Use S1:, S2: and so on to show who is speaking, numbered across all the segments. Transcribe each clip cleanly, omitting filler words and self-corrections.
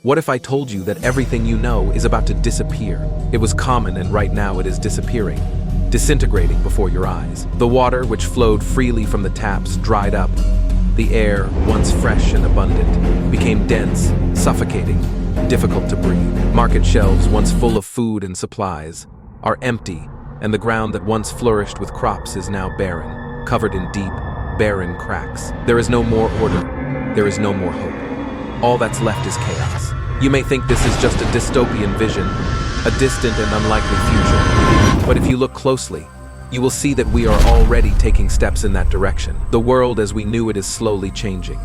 S1: What if I told you that everything you know is about to disappear? It was common, and right now it is disappearing, disintegrating before your eyes. The water, which flowed freely from the taps, dried up. The air, once fresh and abundant, became dense, suffocating, difficult to breathe. Market shelves, once full of food and supplies, are empty, and the ground that once flourished with crops is now barren, covered in deep, barren cracks. There is no more order. There is no more hope. All that's left is chaos. You may think this is just a dystopian vision, a distant and unlikely future. But if you look closely, you will see that we are already taking steps in that direction. The world as we knew it is slowly changing.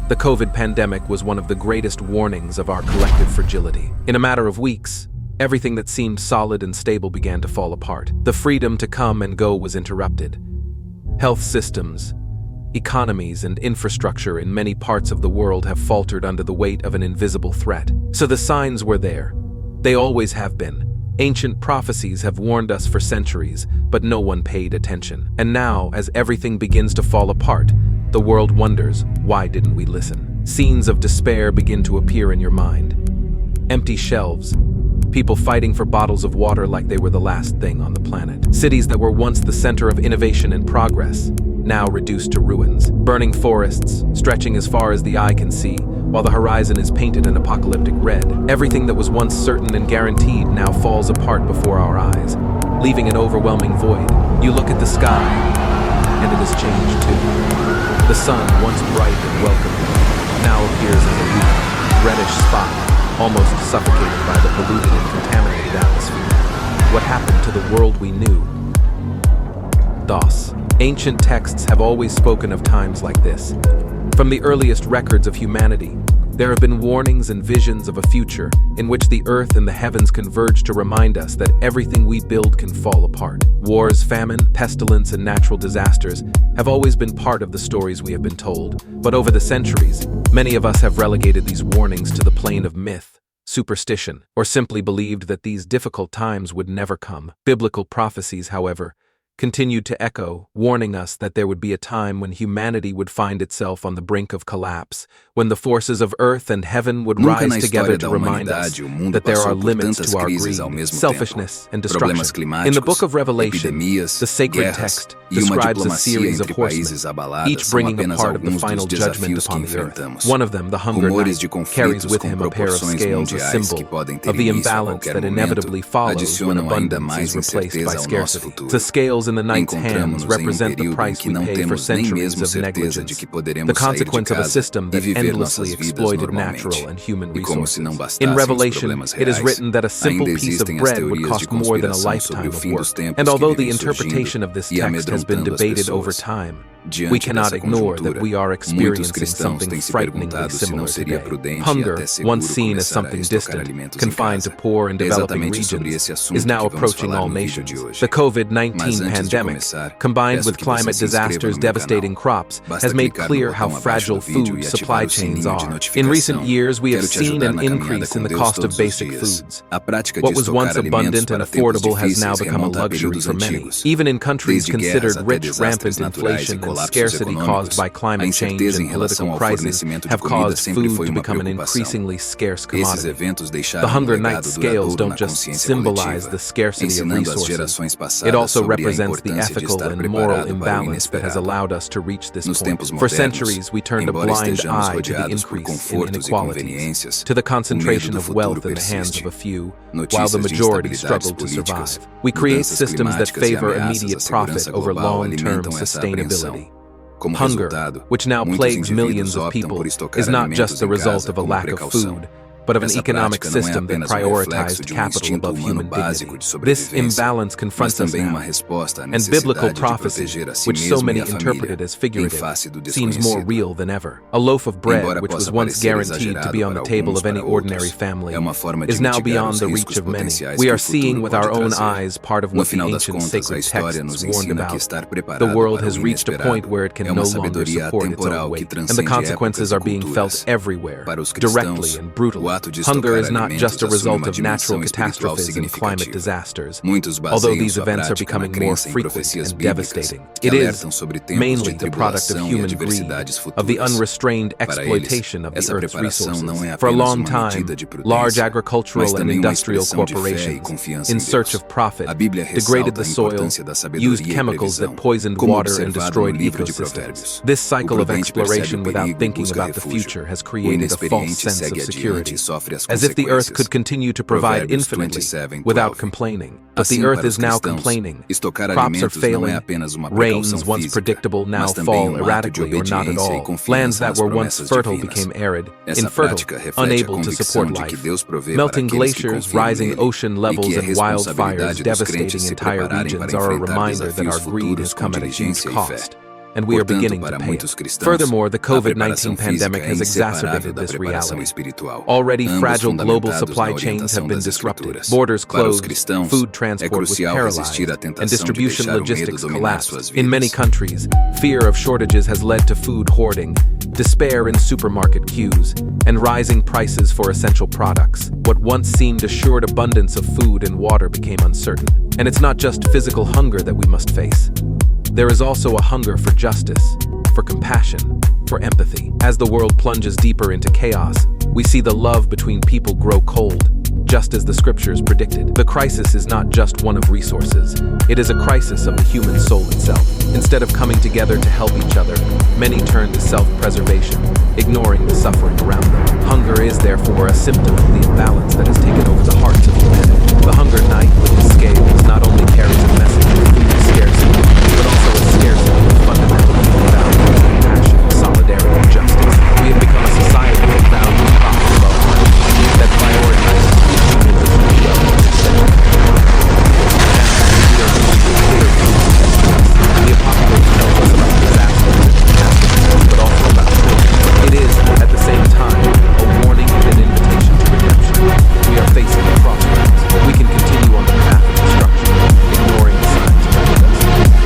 S1: The COVID pandemic was one of the greatest warnings of our collective fragility. In a matter of weeks, everything that seemed solid and stable began to fall apart. The freedom to come and go was interrupted. Health systems, economies, and infrastructure in many parts of the world have faltered under the weight of an invisible threat. So the signs were there. They always have been. Ancient prophecies have warned us for centuries, but no one paid attention. And now, as everything begins to fall apart, the world wonders, why didn't we listen? Scenes of despair begin to appear in your mind. Empty shelves, people fighting for bottles of water like they were the last thing on the planet. Cities that were once the center of innovation and progress, now reduced to ruins. Burning forests, stretching as far as the eye can see, while the horizon is painted an apocalyptic red. Everything that was once certain and guaranteed now falls apart before our eyes, leaving an overwhelming void. You look at the sky, and it has changed too. The sun, once bright and welcoming, now appears as a weak, reddish spot, almost suffocated by the polluted and contaminated atmosphere. What happened to the world we knew? Thus, ancient texts have always spoken of times like this. From the earliest records of humanity, there have been warnings and visions of a future in which the earth and the heavens converge to remind us that everything we build can fall apart. Wars, famine, pestilence, and natural disasters have always been part of the stories we have been told, but over the centuries, many of us have relegated these warnings to the plane of myth, superstition, or simply believed that these difficult times would never come. Biblical prophecies, however, continued to echo, warning us that there would be a time when humanity would find itself on the brink of collapse, when the forces of earth and heaven would rise together to remind us that there are limits to our greed, selfishness, and destruction. In the book of Revelation, the sacred text describes a series of horsemen, each bringing a part of the final judgment upon the earth. One of them, the Hunger Knight, carries with him a pair of scales, a symbol of the imbalance that inevitably follows when abundance is replaced by scarcity. The scales in the knight's hands represent the price we pay for centuries of negligence, the consequence of a system that endlessly exploited natural and human resources. In Revelation, it is written that a simple piece of bread would cost more than a lifetime of work. And although the interpretation of this text has been debated over time, we cannot ignore that we are experiencing something frighteningly similar today. Hunger, once seen as something distant, confined to poor and developing regions, is now approaching all nations. The COVID-19 pandemic, combined with climate disasters devastating crops, has made clear how fragile food supply chains are. In recent years, we have seen an increase in the cost of basic foods. What was once abundant and affordable has now become a luxury for many. Even in countries considered rich, rampant inflation and scarcity caused by climate change and political crises have caused food to become an increasingly scarce commodity. The Hunger Knights scales don't just symbolize the scarcity of resources, it also represents the ethical and moral imbalance that has allowed us to reach this point. For centuries, we turned a blind eye to the increase in inequalities, to the concentration of wealth in the hands of a few, while the majority struggled to survive. We create systems that favor immediate profit over long-term sustainability. Hunger, which now plagues millions of people, is not just the result of a lack of food, but of an economic system that prioritized capital above human dignity. This imbalance confronts us now, and biblical prophecy, which so many interpreted as figurative, seems more real than ever. A loaf of bread, which was once guaranteed to be on the table of any ordinary family, is now beyond the reach of many. We are seeing with our own eyes part of what the ancient sacred texts warned about. The world has reached a point where it can no longer support its own weight, and the consequences are being felt everywhere, directly and brutally. Hunger is not just a result of natural catastrophes and climate disasters, although these events are becoming more frequent and devastating. It is mainly the product of human greed, of the unrestrained exploitation of the Earth's resources. For a long time, large agricultural and industrial corporations, in search of profit, degraded the soil, used chemicals that poisoned water and destroyed ecosystems. This cycle of exploration without thinking about the future has created a false sense of security, as if the Earth could continue to provide infinitely without complaining. But the Earth is now complaining. Crops are failing. Rains, once predictable, now fall erratically or not at all. Lands that were once fertile became arid, infertile, unable to support life. Melting glaciers, rising ocean levels, and wildfires devastating entire regions are a reminder that our greed has come at a huge cost, and we are beginning to pay it. Furthermore, the COVID-19 pandemic has exacerbated this reality. Already fragile global supply chains have been disrupted, borders closed, food transport was paralyzed, and distribution logistics collapsed. In many countries, fear of shortages has led to food hoarding, despair in supermarket queues, and rising prices for essential products. What once seemed assured abundance of food and water became uncertain. And it's not just physical hunger that we must face. There is also a hunger for justice, for compassion, for empathy. As the world plunges deeper into chaos, we see the love between people grow cold, just as the scriptures predicted. The crisis is not just one of resources. It is a crisis of the human soul itself. Instead of coming together to help each other, many turn to self-preservation, ignoring the suffering around them. Hunger is, therefore, a symptom of the imbalance that has taken over the hearts of humanity. The hunger knight with the scales not only carries a message of food scarcity, but also a scarcity of fundamental human values, compassion, solidarity, and justice. We have become a society that values profit above life, that prioritizes human well-being and essential. Now, we are moving to clear truths against us. The apocalypse tells us about disasters and catastrophes, but also about hope. It is, at the same time, a warning and an invitation to redemption. We are facing a crossroads. We can continue on the path of destruction, ignoring the signs around us,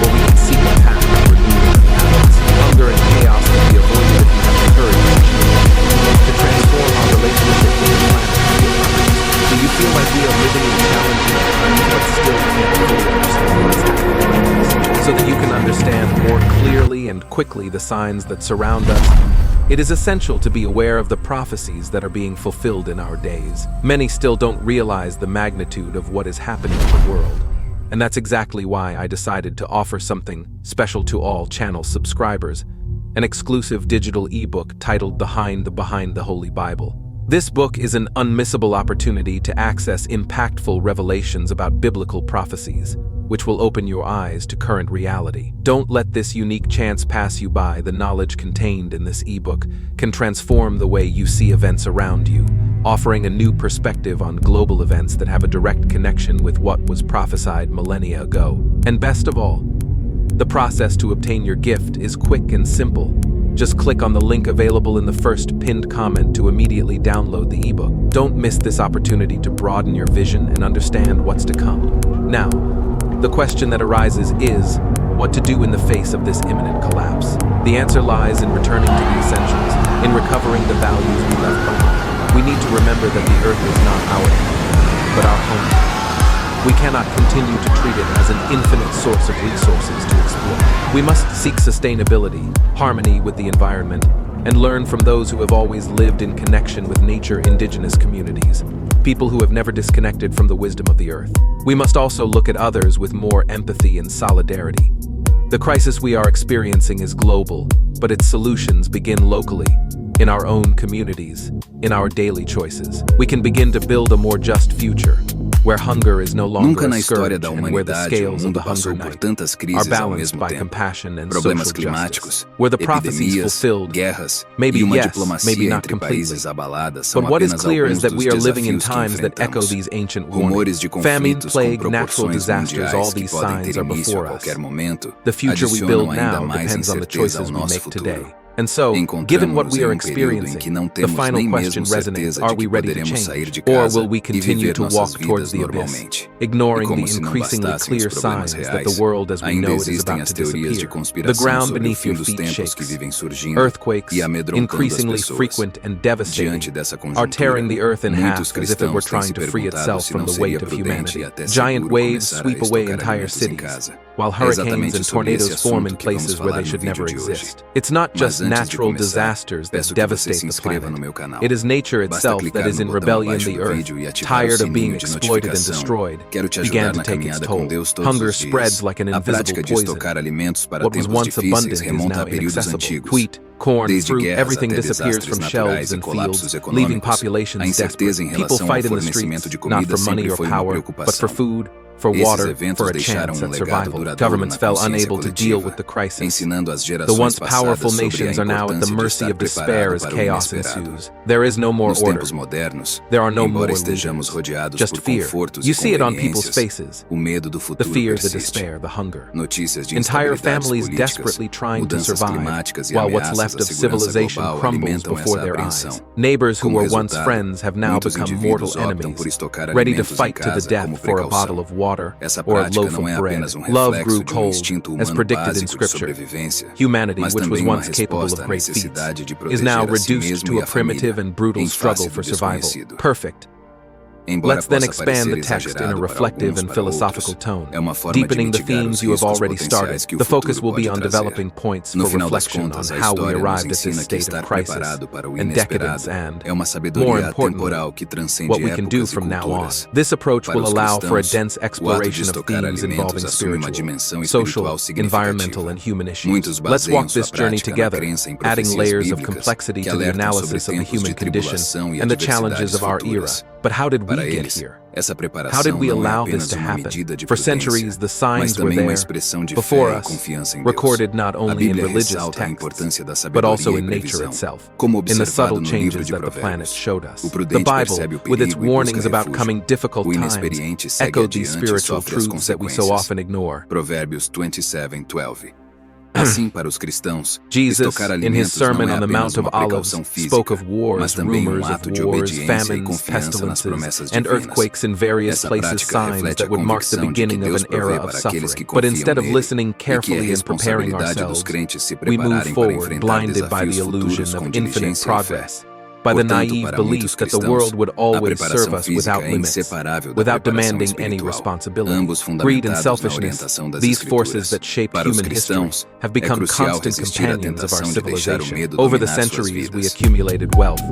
S1: or we can seek a path of renewal and balance. Hunger and chaos can be avoided if we have the courage to transform our relationship with the planet and with others. Do you feel like we are living in challenging times, but still can't fully understand what's happening around us? So that you can understand more clearly and quickly the signs that surround us, it is essential to be aware of the prophecies that are being fulfilled in our days. Many still don't realize the magnitude of what is happening in the world. And that's exactly why I decided to offer something special to all channel subscribers, an exclusive digital ebook titled Behind the Holy Bible. This book is an unmissable opportunity to access impactful revelations about biblical prophecies, which will open your eyes to current reality. Don't let this unique chance pass you by. The knowledge contained in this ebook can transform the way you see events around you, offering a new perspective on global events that have a direct connection with what was prophesied millennia ago. And best of all, the process to obtain your gift is quick and simple. Just click on the link available in the first pinned comment to immediately download the ebook. Don't miss this opportunity to broaden your vision and understand what's to come. Now, the question that arises is, what to do in the face of this imminent collapse? The answer lies in returning to the essentials, in recovering the values we left behind. We need to remember that the Earth is not our enemy, but our home. We cannot continue to treat it as an infinite source of resources to exploit. We must seek sustainability, harmony with the environment, and learn from those who have always lived in connection with nature, indigenous communities, people who have never disconnected from the wisdom of the earth. We must also look at others with more empathy and solidarity. The crisis we are experiencing is global, but its solutions begin locally, in our own communities, in our daily choices. We can begin to build a more just future, where hunger is no longer a scourge and where the scales of the hunger night are balanced by compassion and social justice, where the prophecies fulfilled, maybe yes, maybe not completely. But what is clear is that we are living in times that echo these ancient warnings. Famine, plague, natural disasters, all these signs are before us. The future we build now depends on the choices we make today. And so, given what we are
S2: Encontramos-nos em período em que
S1: experiencing,
S2: não
S1: the
S2: temos
S1: final
S2: nem
S1: question
S2: mesmo
S1: resonates:
S2: certeza
S1: are
S2: de
S1: we
S2: que
S1: ready to
S2: poderemos sair de
S1: change? Or
S2: casa
S1: will we
S2: e
S1: continue
S2: viver
S1: to walk
S2: nossas
S1: towards
S2: vidas
S1: the abyss,
S2: normalmente? E
S1: ignoring
S2: como
S1: the
S2: se não
S1: increasingly
S2: bastassem
S1: clear
S2: os problemas
S1: signs that
S2: reais,
S1: the world as we
S2: ainda
S1: know it is
S2: existem
S1: about
S2: as
S1: to
S2: teorias de
S1: disappear? The
S2: conspiração
S1: ground
S2: sobre o
S1: beneath
S2: fim
S1: your
S2: dos
S1: feet
S2: tempos que
S1: shakes.
S2: vivem surgindo
S1: Earthquakes,
S2: e amedrontando as
S1: increasingly
S2: pessoas.
S1: frequent and devastating,
S2: Diante dessa
S1: are tearing
S2: conjuntura,
S1: the earth in
S2: muitos
S1: half as if it were
S2: cristãos têm
S1: trying
S2: se
S1: to free
S2: perguntado
S1: itself
S2: se
S1: from
S2: não
S1: the
S2: seria
S1: weight of
S2: prudente e
S1: humanity.
S2: até
S1: Giant
S2: seguro
S1: waves
S2: começar a
S1: sweep away
S2: estocar
S1: entire
S2: alimentos em
S1: cities,
S2: casa.
S1: while
S2: É
S1: hurricanes
S2: exatamente
S1: and
S2: sobre esse
S1: tornadoes form in
S2: assunto que vamos
S1: places where
S2: falar
S1: they
S2: no
S1: should never
S2: vídeo de hoje.
S1: exist. It's not
S2: Mas
S1: just
S2: antes de
S1: natural
S2: começar,
S1: disasters that
S2: peço que você
S1: devastate
S2: se
S1: the
S2: inscreva no
S1: planet.
S2: meu canal.
S1: It is nature
S2: Basta
S1: itself that
S2: clicar
S1: is
S2: no
S1: in
S2: botão
S1: rebellion.
S2: abaixo
S1: The
S2: do
S1: earth,
S2: vídeo e ativar o
S1: tired of being
S2: sininho de
S1: exploited and
S2: notificação.
S1: destroyed,
S2: Quero te
S1: began
S2: ajudar
S1: to
S2: na
S1: take its
S2: caminhada com
S1: toll.
S2: Deus todos
S1: Hunger
S2: os dias.
S1: spreads like an
S2: A
S1: invisible
S2: prática de
S1: poison.
S2: estocar alimentos para
S1: What was
S2: tempos
S1: once
S2: difíceis
S1: abundant is
S2: remonta
S1: now
S2: a períodos
S1: inaccessible.
S2: antigos.
S1: Wheat, corn,
S2: Desde
S1: fruit,
S2: guerras
S1: everything
S2: até
S1: disappears
S2: desastres
S1: from
S2: naturais
S1: shelves
S2: e
S1: and
S2: colapsos
S1: fields, leaving
S2: econômicos, a
S1: populations
S2: incerteza em
S1: desperate. People
S2: relação ao
S1: fight in the
S2: fornecimento
S1: streets,
S2: de
S1: not
S2: comida
S1: for money
S2: sempre
S1: or
S2: foi uma
S1: power, but for
S2: preocupação.
S1: food, for
S2: Esses
S1: water,
S2: eventos
S1: for a
S2: deixaram
S1: chance at
S2: legado
S1: survival.
S2: duradouro
S1: Governments
S2: na
S1: fell
S2: consciência
S1: unable to deal
S2: coletiva,
S1: with the crisis.
S2: ensinando as
S1: The
S2: gerações
S1: once
S2: passadas
S1: powerful
S2: sobre a
S1: nations are now at the
S2: importância de
S1: mercy
S2: estar
S1: of despair
S2: preparado
S1: as
S2: para o
S1: chaos
S2: inesperado.
S1: ensues. There is no more
S2: Nos
S1: order.
S2: tempos modernos,
S1: There are no
S2: embora
S1: more
S2: estejamos
S1: leaders,
S2: rodeados
S1: just
S2: por
S1: fear.
S2: confortos
S1: You
S2: e
S1: see it on people's
S2: conveniências,
S1: faces.
S2: o medo do
S1: The
S2: futuro
S1: fear, the
S2: persiste.
S1: despair, the hunger.
S2: Notícias de
S1: Entire
S2: instabilidades
S1: families
S2: políticas,
S1: desperately trying to
S2: mudanças
S1: survive,
S2: climáticas e
S1: while what's
S2: ameaças
S1: left
S2: à
S1: of
S2: segurança
S1: civilization
S2: global
S1: crumbles
S2: alimentam
S1: before
S2: essa
S1: their
S2: apreensão.
S1: eyes. Neighbors who
S2: Como
S1: were once
S2: resultado,
S1: friends have now
S2: muitos
S1: become mortal
S2: indivíduos optam
S1: enemies,
S2: por estocar
S1: ready to
S2: alimentos em
S1: fight to the
S2: casa
S1: death
S2: como
S1: for a bottle
S2: precaução.
S1: of water
S2: Essa
S1: or a
S2: prática
S1: loaf
S2: não é
S1: of bread.
S2: apenas
S1: Love
S2: reflexo
S1: grew
S2: de
S1: cold,
S2: instinto
S1: as
S2: humano
S1: predicted in
S2: básico de
S1: Scripture.
S2: sobrevivência,
S1: Humanity,
S2: mas
S1: which was
S2: também uma
S1: once capable
S2: resposta
S1: of
S2: à
S1: great feats,
S2: necessidade de
S1: is
S2: proteger
S1: now
S2: a si
S1: reduced
S2: mesmo
S1: to
S2: e
S1: a
S2: a
S1: primitive
S2: família
S1: and brutal
S2: em
S1: struggle
S2: face
S1: for
S2: do
S1: survival.
S2: desconhecido.
S1: Perfect.
S2: Embora
S1: Let's then
S2: possa
S1: expand the
S2: parecer
S1: text in a
S2: exagerado para
S1: reflective
S2: alguns,
S1: and
S2: para
S1: philosophical
S2: outros,
S1: tone,
S2: é uma forma de
S1: deepening the
S2: mitigar
S1: themes
S2: os
S1: you have
S2: riscos
S1: already started.
S2: potenciais que o
S1: The focus
S2: futuro
S1: will be
S2: pode
S1: on
S2: trazer.
S1: developing points
S2: No
S1: for
S2: final das
S1: reflection on
S2: contas, a
S1: how we
S2: história nos
S1: arrived at this
S2: ensina que
S1: state
S2: estar
S1: of crisis
S2: preparado para o
S1: and decadence
S2: inesperado
S1: and,
S2: é uma
S1: more
S2: sabedoria
S1: importantly,
S2: temporal que transcende
S1: what we can do
S2: épocas e
S1: from now on.
S2: culturas.
S1: This approach
S2: Para
S1: will
S2: os
S1: allow for a
S2: cristãos,
S1: dense
S2: o ato de
S1: exploration of
S2: estocar
S1: themes
S2: alimentos
S1: involving
S2: assume uma
S1: spiritual,
S2: dimensão
S1: social,
S2: espiritual
S1: environmental,
S2: significativa.
S1: and human issues.
S2: Muitos
S1: Let's walk
S2: baseiam sua
S1: this journey
S2: prática na
S1: together,
S2: crença em
S1: adding
S2: profecias
S1: layers of
S2: bíblicas
S1: complexity
S2: que
S1: to the
S2: alertam
S1: analysis
S2: sobre
S1: of the
S2: tempos
S1: human
S2: de
S1: condition
S2: tribulação e
S1: and the challenges
S2: adversidades
S1: of our era.
S2: futuras.
S1: But how did we
S2: Para
S1: get
S2: eles,
S1: here?
S2: essa
S1: How did
S2: preparação
S1: we
S2: não é
S1: allow this
S2: apenas
S1: to
S2: uma
S1: happen?
S2: medida de
S1: For
S2: prudência,
S1: centuries, the
S2: mas
S1: signs were
S2: também uma
S1: there
S2: expressão de
S1: before
S2: fé e
S1: us,
S2: confiança em Deus.
S1: recorded not
S2: A
S1: only in
S2: Bíblia
S1: religious
S2: ressalta a
S1: texts,
S2: importância da
S1: but also
S2: sabedoria e
S1: in nature
S2: previsão,
S1: itself,
S2: como
S1: in the subtle
S2: observado no
S1: changes
S2: livro de
S1: that the planet
S2: Provérbios.
S1: showed us.
S2: O
S1: The
S2: prudente
S1: Bible,
S2: percebe o
S1: with its
S2: perigo e
S1: warnings
S2: busca
S1: about
S2: refúgio.
S1: coming difficult
S2: O
S1: times,
S2: inexperiente segue
S1: echoed these
S2: adiante e
S1: spiritual
S2: sofre as
S1: truths that we so
S2: consequências.
S1: often ignore.
S2: Provérbios 27:12. Assim, para os cristãos,
S1: Jesus,
S2: estocar
S1: in his
S2: alimentos
S1: sermon
S2: não é
S1: on the
S2: apenas
S1: Mount of
S2: uma
S1: Olives,
S2: precaução
S1: spoke of
S2: física,
S1: wars,
S2: mas também
S1: rumors
S2: ato
S1: of
S2: de
S1: wars,
S2: obediência e
S1: famines,
S2: confiança nas
S1: pestilences,
S2: promessas
S1: and
S2: divinas.
S1: earthquakes in various
S2: Essa
S1: places,
S2: prática
S1: signs
S2: reflete
S1: that
S2: a
S1: would mark the
S2: convicção de que
S1: beginning of
S2: Deus
S1: an era
S2: provê
S1: of
S2: para aqueles
S1: suffering.
S2: que
S1: But
S2: confiam
S1: instead of
S2: nele
S1: listening
S2: e que é
S1: carefully and preparing
S2: responsabilidade dos
S1: ourselves,
S2: crentes se
S1: we move
S2: prepararem para
S1: forward
S2: enfrentar
S1: blinded by the
S2: desafios
S1: illusion
S2: futuros
S1: of
S2: com
S1: infinite
S2: diligência e fé.
S1: progress, by the
S2: Portanto,
S1: naive
S2: para
S1: belief
S2: muitos
S1: that the
S2: cristãos,
S1: world would
S2: a
S1: always serve
S2: preparação
S1: us
S2: física
S1: without
S2: é
S1: limits,
S2: inseparável da
S1: without
S2: preparação
S1: demanding any
S2: espiritual,
S1: responsibility.
S2: ambos
S1: Greed and
S2: fundamentados na
S1: selfishness,
S2: orientação das
S1: these forces
S2: Escrituras.
S1: that shape
S2: Para os
S1: human history,
S2: cristãos,
S1: have
S2: é
S1: become
S2: crucial
S1: constant
S2: resistir à
S1: companions of our
S2: tentação de deixar o
S1: civilization.
S2: medo
S1: Over the
S2: dominar suas
S1: centuries, we
S2: vidas.
S1: accumulated wealth,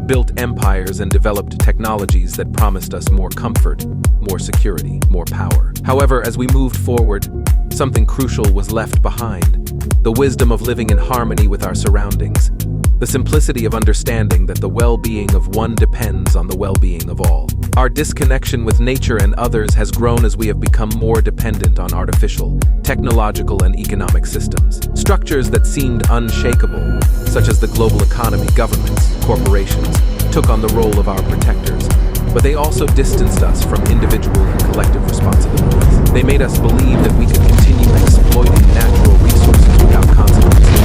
S1: built empires, and developed technologies that promised us more comfort, more security, more power. However, as we moved forward, something crucial was left behind: the wisdom of living in harmony with our surroundings, the simplicity of understanding that the well-being of one depends on the well-being of all. Our disconnection with nature and others has grown as we have become more dependent on artificial, technological, and economic systems. Structures that seemed unshakable, such as the global economy, governments, corporations, took on the role of our protectors, but they also distanced us from individual and collective responsibilities. They made us believe that we could continue exploiting natural resources without consequences,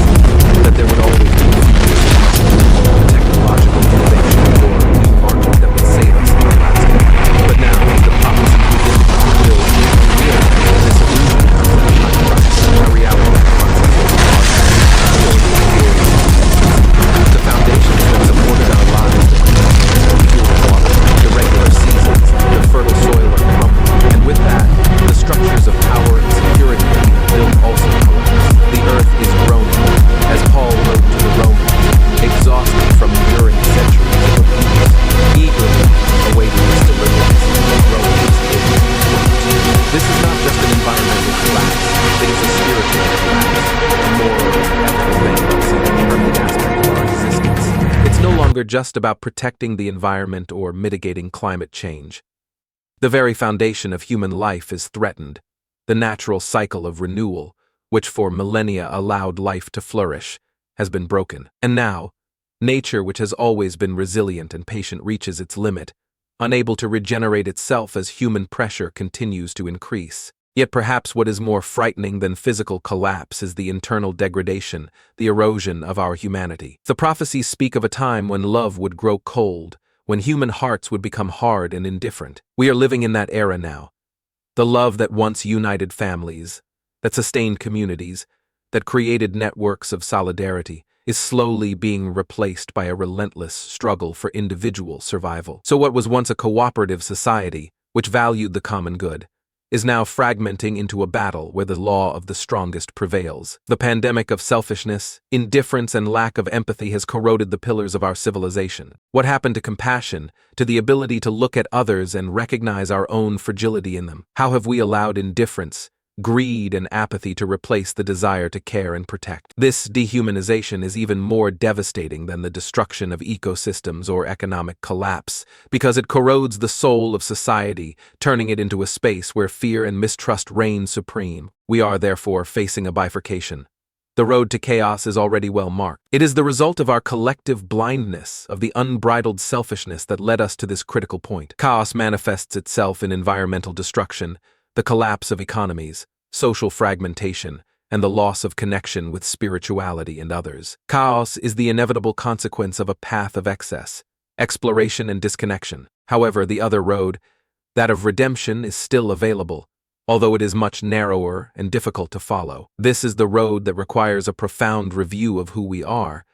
S1: that there would always be technological innovation or a new market that would save us at last. But now, as the prophecy begins to fulfill, we realize that this illusion comes at a high price, a reality that the foundations that supported our lives, the pure water, the regular seasons, the fertile soil are crumbling, and with that, the structures of power and security that we built also collapse. The earth is groaning, as Paul wrote to the Romans, exhausted from enduring centuries of abuse, eagerly awaiting its deliverance. Romans 8:22. This is not just an environmental collapse, it is a spiritual collapse, a moral and ethical bankruptcy that permeates every aspect of our existence. It's no longer just about protecting the environment or mitigating climate change. The very foundation of human life is threatened. The natural cycle of renewal, which for millennia allowed life to flourish, has been broken. And now, nature, which has always been resilient and patient, reaches its limit, unable to regenerate itself as human pressure continues to increase. Yet perhaps what is more frightening than physical collapse is the internal degradation, the erosion of our humanity. The prophecies speak of a time when love would grow cold, when human hearts would become hard and indifferent. We are living in that era now. The love that once united families, that sustained communities, that created networks of solidarity, is slowly being replaced by a relentless struggle for individual survival. So what was once a cooperative society, which valued the common good, is now fragmenting into a battle where the law of the strongest prevails. The pandemic of selfishness, indifference, and lack of empathy has corroded the pillars of our civilization. What happened to compassion, to the ability to look at others and recognize our own fragility in them? How have we allowed indifference, greed, and apathy to replace the desire to care and protect? This dehumanization is even more devastating than the destruction of ecosystems or economic collapse, because it corrodes the soul of society, turning it into a space where fear and mistrust reign supreme. We are, therefore, facing a bifurcation. The road to chaos is already well marked. It is the result of our collective blindness, of the unbridled selfishness that led us to this critical point. Chaos manifests itself in environmental destruction, the collapse of economies, social fragmentation, and the loss of connection with spirituality and others. Chaos is the inevitable consequence of a path of excess, exploration, and disconnection. However, the other road, that of redemption, is still available, although it is much narrower and difficult to follow. This is the road that requires a profound review of who we are,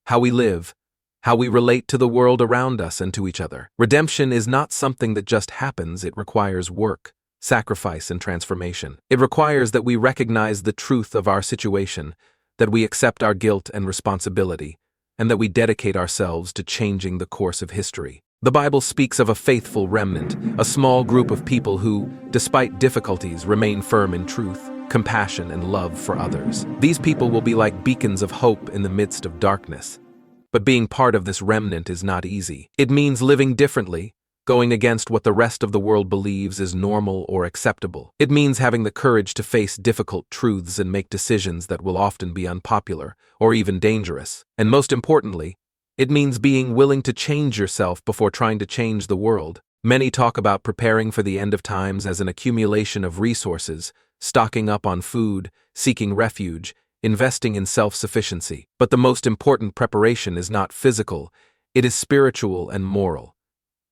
S1: how we live, how we relate to the world around us and to each other. Redemption is not something that just happens. It requires work, sacrifice, and transformation. It requires that we recognize the truth of our situation, that we accept our guilt and responsibility, and that we dedicate ourselves to changing the course of history. The Bible speaks of a faithful remnant, a small group of people who, despite difficulties, remain firm in truth, compassion, and love for others. These people will be like beacons of hope in the midst of darkness. But being part of this remnant is not easy. It means living differently, going against what the rest of the world believes is normal or acceptable. It means having the courage to face difficult truths and make decisions that will often be unpopular or even dangerous. And most importantly, it means being willing to change yourself before trying to change the world. Many talk about preparing for the end of times as an accumulation of resources, stocking up on food, seeking refuge, investing in self-sufficiency. But the most important preparation is not physical, it is spiritual and moral.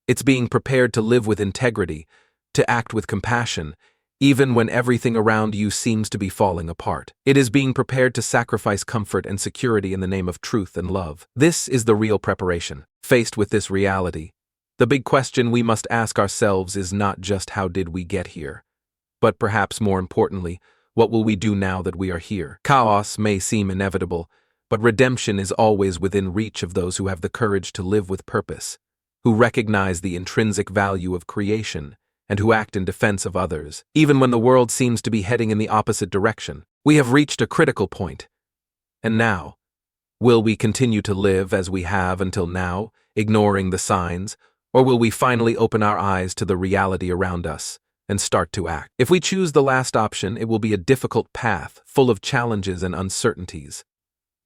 S1: It's being prepared to live with integrity, to act with compassion, even when everything around you seems to be falling apart. It is being prepared to sacrifice comfort and security in the name of truth and love. This is the real preparation. Faced with this reality, the big question we must ask ourselves is not just how did we get here, but perhaps more importantly, what will we do now that we are here? Chaos may seem inevitable, but redemption is always within reach of those who have the courage to live with purpose, who recognize the intrinsic value of creation, and who act in defense of others, even when the world seems to be heading in the opposite direction. We have reached a critical point. And now, will we continue to live as we have until now, ignoring the signs, or will we finally open our eyes to the reality around us and start to act? If we choose the last option, it will be a difficult path, full of challenges and uncertainties.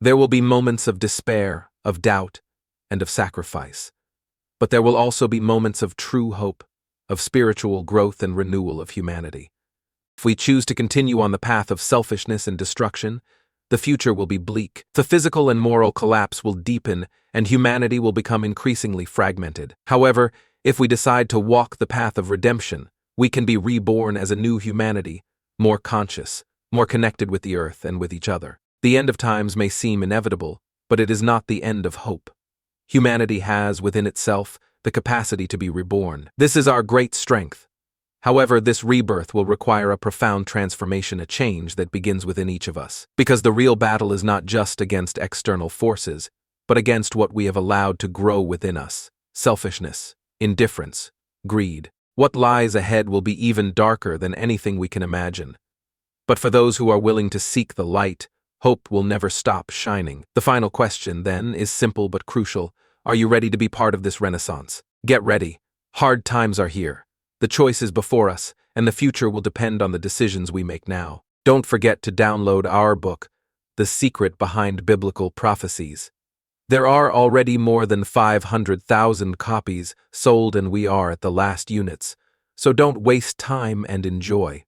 S1: There will be moments of despair, of doubt, and of sacrifice. But there will also be moments of true hope, of spiritual growth and renewal of humanity. If we choose to continue on the path of selfishness and destruction, the future will be bleak. The physical and moral collapse will deepen, and humanity will become increasingly fragmented. However, if we decide to walk the path of redemption, we can be reborn as a new humanity, more conscious, more connected with the earth and with each other. The end of times may seem inevitable, but it is not the end of hope. Humanity has within itself the capacity to be reborn. This is our great strength. However, this rebirth will require a profound transformation, a change that begins within each of us. Because the real battle is not just against external forces, but against what we have allowed to grow within us: selfishness, indifference, greed. What lies ahead will be even darker than anything we can imagine. But for those who are willing to seek the light, hope will never stop shining. The final question, then, is simple but crucial. Are you ready to be part of this renaissance? Get ready. Hard times are here. The choice is before us, and the future will depend on the decisions we make now. Don't forget to download our book, The Secret Behind Biblical Prophecies. There are already more than 500,000 copies sold, and we are at the last units, so don't waste time and enjoy.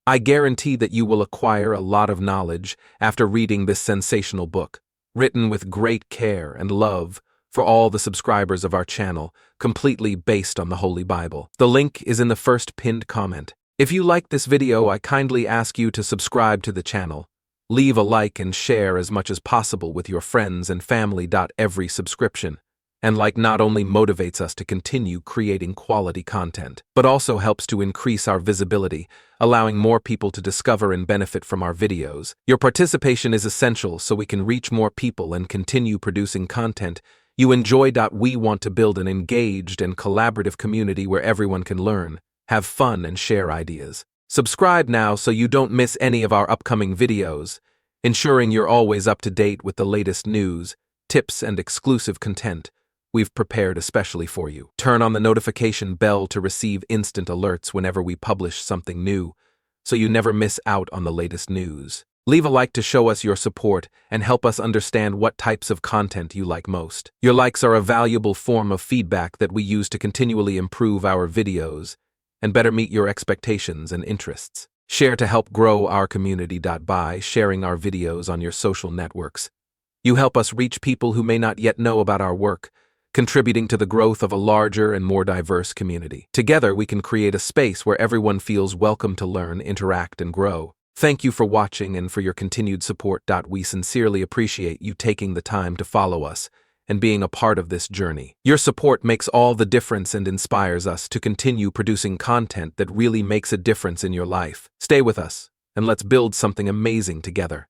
S1: I guarantee that you will acquire a lot of knowledge after reading this sensational book, written with great care and love for all the subscribers of our channel, completely based on the Holy Bible. The link is in the first pinned comment. If you like this video, I kindly ask you to subscribe to the channel. Leave a like and share as much as possible with your friends and family. Every subscription and like not only motivates us to continue creating quality content, but also helps to increase our visibility, allowing more people to discover and benefit from our videos. Your participation is essential so we can reach more people and continue producing content you enjoy. We want to build an engaged and collaborative community where everyone can learn, have fun, and share ideas. Subscribe now so you don't miss any of our upcoming videos, ensuring you're always up to date with the latest news, tips, and exclusive content we've prepared especially for you. Turn on the notification bell to receive instant alerts whenever we publish something new, so you never miss out on the latest news. Leave a like to show us your support and help us understand what types of content you like most. Your likes are a valuable form of feedback that we use to continually improve our videos and better meet your expectations and interests. Share to help grow our community. By sharing our videos on your social networks, you help us reach people who may not yet know about our work, contributing to the growth of a larger and more diverse community. Together, we can create a space where everyone feels welcome to learn, interact, and grow. Thank you for watching and for your continued support. We sincerely appreciate you taking the time to follow us and being a part of this journey. Your support makes all the difference and inspires us to continue producing content that really makes a difference in your life. Stay with us, and let's build something amazing together.